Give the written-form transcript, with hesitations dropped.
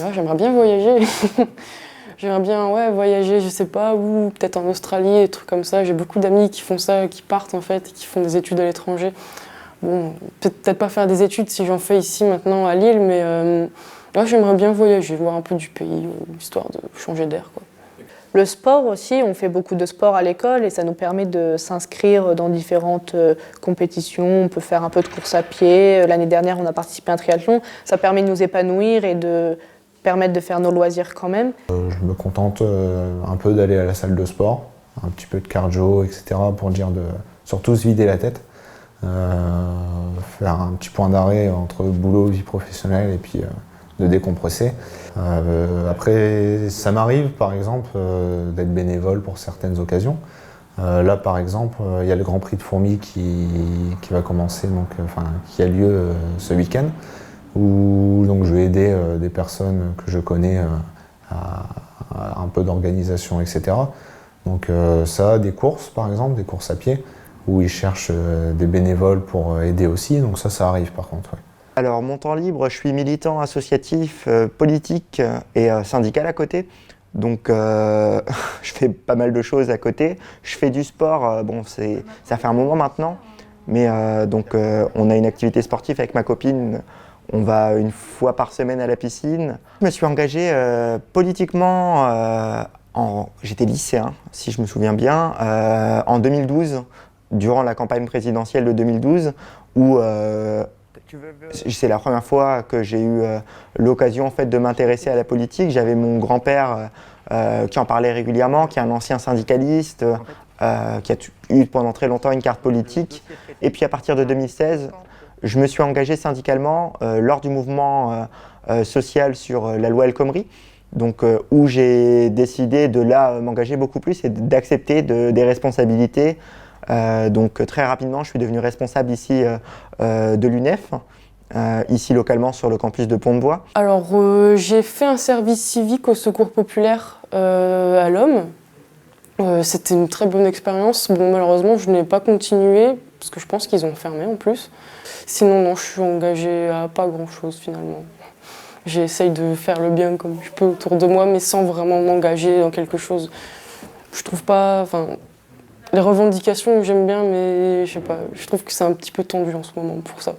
Ouais, j'aimerais bien voyager. J'aimerais bien voyager, je sais pas où, peut-être en Australie, des trucs comme ça. J'ai beaucoup d'amis qui font ça, qui partent en fait, qui font des études à l'étranger. Bon, peut-être pas faire des études si j'en fais ici maintenant à Lille, mais ouais, j'aimerais bien voyager, voir un peu du pays, histoire de changer d'air, quoi. Le sport aussi, on fait beaucoup de sport à l'école et ça nous permet de s'inscrire dans différentes compétitions. On peut faire un peu de course à pied. L'année dernière, on a participé à un triathlon. Ça permet de nous épanouir et de permettre de faire nos loisirs quand même. Je me contente un peu d'aller à la salle de sport, un petit peu de cardio, etc. pour dire de surtout se vider la tête. Faire un petit point d'arrêt entre boulot, vie professionnelle et puis de décompresser. Après, ça m'arrive par exemple d'être bénévole pour certaines occasions. Là par exemple, il y a le Grand Prix de Fourmies qui va commencer, donc, qui a lieu ce week-end, où donc, je vais aider des personnes que je connais à un peu d'organisation, etc. Donc ça, des courses par exemple, des courses à pied, où ils cherchent des bénévoles pour aider aussi, donc ça arrive par contre. Ouais. Alors, mon temps libre, je suis militant associatif, politique et syndical à côté. Donc, je fais pas mal de choses à côté. Je fais du sport, ça fait un moment maintenant. Mais on a une activité sportive avec ma copine. On va une fois par semaine à la piscine. Je me suis engagé politiquement, j'étais lycéen, si je me souviens bien, en 2012, durant la campagne présidentielle de 2012, où c'est la première fois que j'ai eu l'occasion en fait, de m'intéresser à la politique. J'avais mon grand-père qui en parlait régulièrement, qui est un ancien syndicaliste, qui a eu pendant très longtemps une carte politique. Et puis à partir de 2016, je me suis engagé syndicalement lors du mouvement social sur la loi El Khomri, donc, où j'ai décidé de là m'engager beaucoup plus et d'accepter des responsabilités. Donc très rapidement, je suis devenu responsable ici de l'UNEF, ici localement sur le campus de Pont-de-Bois. Alors j'ai fait un service civique au Secours populaire à l'Homme. C'était une très bonne expérience. Bon, malheureusement, je n'ai pas continué parce que je pense qu'ils ont fermé en plus. Sinon, non, je suis engagée à pas grand-chose finalement. J'essaye de faire le bien comme je peux autour de moi, mais sans vraiment m'engager dans quelque chose. Je trouve pas... Les revendications, j'aime bien, mais je sais pas, je trouve que c'est un petit peu tendu en ce moment pour ça.